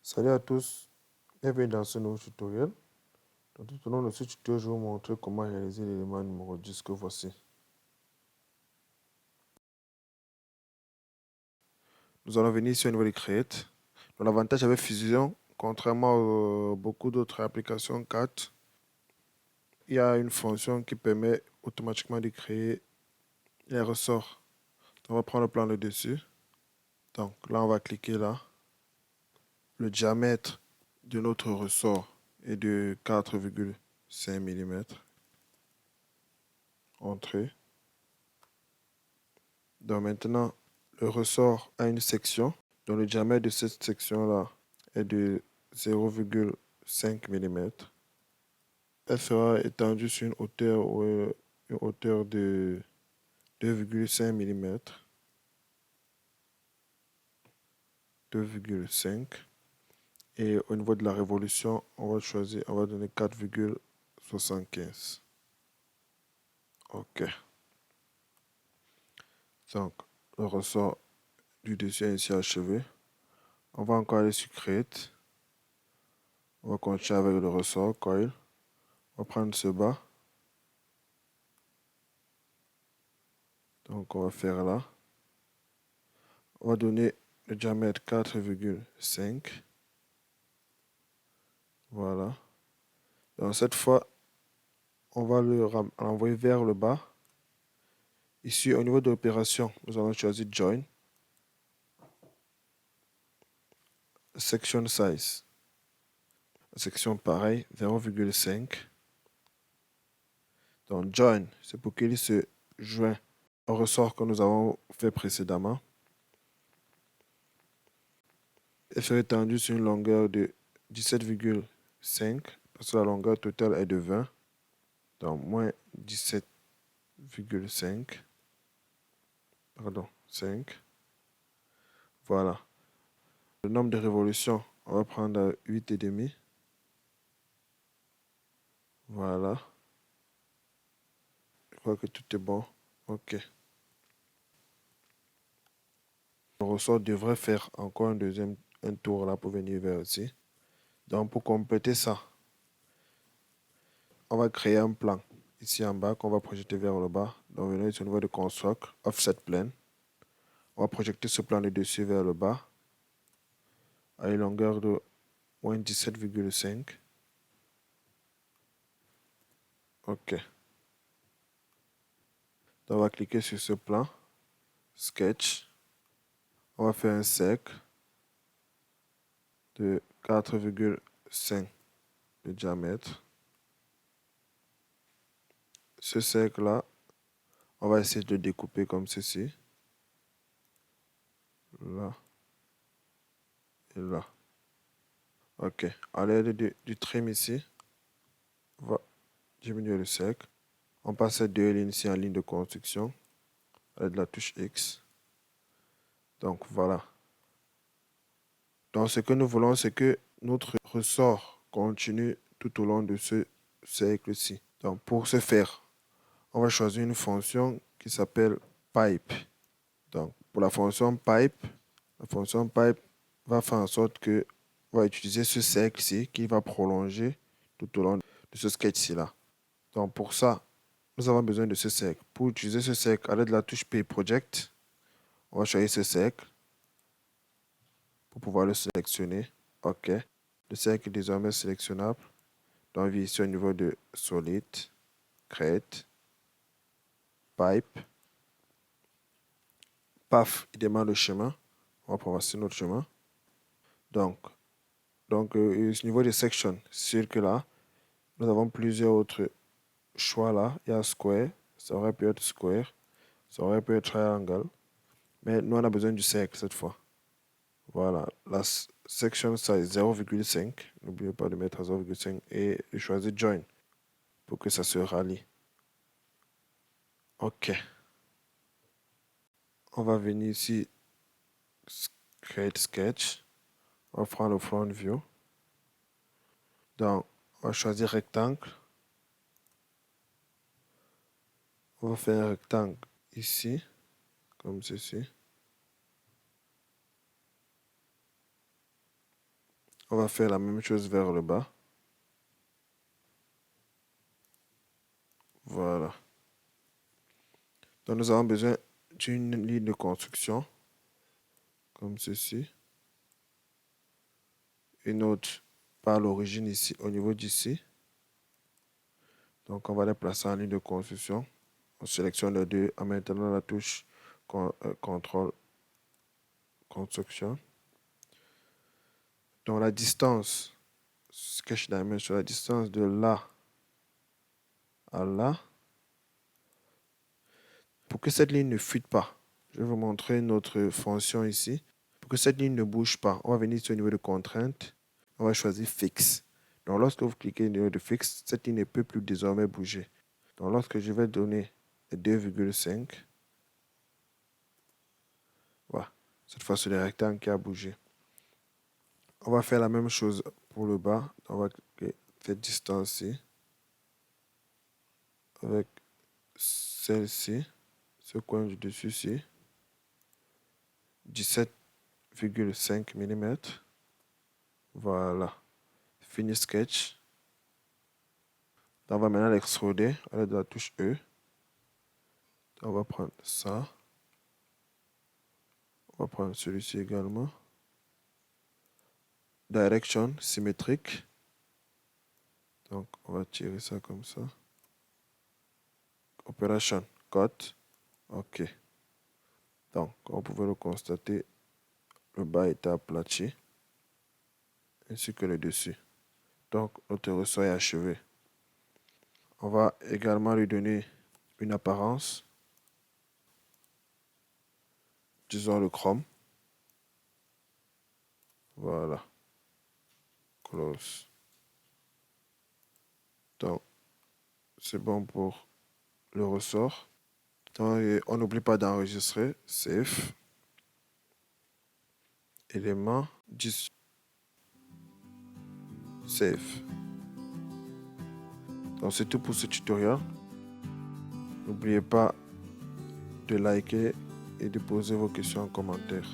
Salut à tous, bienvenue dans ce nouveau tutoriel. Tout au long de ce tutoriel, je vais vous montrer comment réaliser l'élément numéro 10 que voici. Nous allons venir ici au niveau de Create. L'avantage avec Fusion, contrairement à beaucoup d'autres applications CAD, il y a une fonction qui permet automatiquement de créer les ressorts. On va prendre le plan de dessus. Donc là, on va cliquer là. Le diamètre de notre ressort est de 4,5 mm. Entrée. Donc maintenant, le ressort a une section dont le diamètre de cette section-là est de 0,5 mm. Elle sera étendue sur une hauteur de 2,5 mm. 2,5. Et au niveau de la révolution, on va donner 4,75. OK. Donc, le ressort du dessus est ici achevé. On va encore aller sur Create. On va continuer avec le ressort Coil. On va prendre ce bas. Donc, on va faire là. On va donner le diamètre 4,5. Voilà. Donc, cette fois, on va l'envoyer vers le bas. Ici, au niveau de l'opération, nous allons choisir Join. Section Size. Section pareil, 0,5. Donc, Join, c'est pour qu'il se joint au ressort que nous avons fait précédemment. Elle serait étendue sur une longueur de 17,5 parce que la longueur totale est de 20. Donc, moins 17,5. Pardon, 5. Voilà. Le nombre de révolutions, on va prendre 8,5. Voilà. Je crois que tout est bon. OK. Le ressort devrait faire encore un tour là pour venir vers ici. Donc, pour compléter ça, on va créer un plan ici en bas qu'on va projeter vers le bas. Donc, venez sur le niveau de Construct, Offset Plane. On va projeter ce plan de dessus vers le bas à une longueur de moins 17,5. OK. Donc, on va cliquer sur ce plan, Sketch. On va faire un cercle de 4,5 de diamètre. Ce cercle-là, on va essayer de le découper comme ceci. Là et là. OK. À l'aide du trim ici, on va diminuer le cercle. On passe ces deux lignes ici en ligne de construction avec la touche X. Donc voilà. Donc ce que nous voulons, c'est que notre ressort continue tout au long de ce cercle-ci. Donc pour ce faire, on va choisir une fonction qui s'appelle pipe. Donc pour la fonction pipe va faire en sorte que on va utiliser ce cercle-ci qui va prolonger tout au long de ce sketch-ci là. Donc pour ça, nous avons besoin de ce cercle. Pour utiliser ce cercle, à l'aide de la touche P Project, on va choisir ce cercle pour pouvoir le sélectionner. OK. Le cercle est désormais sélectionnable. Donc, ici au niveau de Solid, Create, Pipe, Path, il demande le chemin. On va passer notre chemin. Donc au niveau de Section, circular, nous avons plusieurs autres choix là. Il y a Square, ça aurait pu être Square, ça aurait pu être Triangle. Mais nous, on a besoin du cercle cette fois. Voilà, la section size 0,5. N'oubliez pas de mettre à 0,5 et de choisir Join pour que ça se rallie. OK. On va venir ici, Create Sketch. On va prendre le Front View. Donc, on va choisir Rectangle. On va faire un rectangle ici, comme ceci. On va faire la même chose vers le bas. Voilà. Donc nous avons besoin d'une ligne de construction, comme ceci. Une autre par l'origine ici, au niveau d'ici. Donc on va les placer en ligne de construction. On sélectionne les deux en maintenant la touche contrôle construction. Donc la distance, sketch dimension, la distance de là à là. Pour que cette ligne ne fuite pas, je vais vous montrer notre fonction ici. Pour que cette ligne ne bouge pas, on va venir sur le niveau de contrainte. On va choisir fixe. Donc lorsque vous cliquez au niveau de fixe, cette ligne ne peut plus désormais bouger. Donc lorsque je vais donner 2,5, voilà. Cette fois, c'est le rectangle qui a bougé. On va faire la même chose pour le bas. On va cliquer cette distance-ci avec celle-ci, ce coin du dessus-ci, 17,5 mm. Voilà. Fini sketch. On va maintenant l'extruder à l'aide de la touche E. On va prendre ça. On va prendre celui-ci également. Direction symétrique. Donc, on va tirer ça comme ça. Operation cut. OK. Donc, comme vous pouvez le constater, le bas est aplati, ainsi que le dessus. Donc, notre ressort est achevé. On va également lui donner une apparence. Disons le chrome. Voilà. Close. Donc, c'est bon pour le ressort. Donc, on n'oublie pas d'enregistrer. Save. Élément 10. Save. Donc, c'est tout pour ce tutoriel. N'oubliez pas de liker et de poser vos questions en commentaire.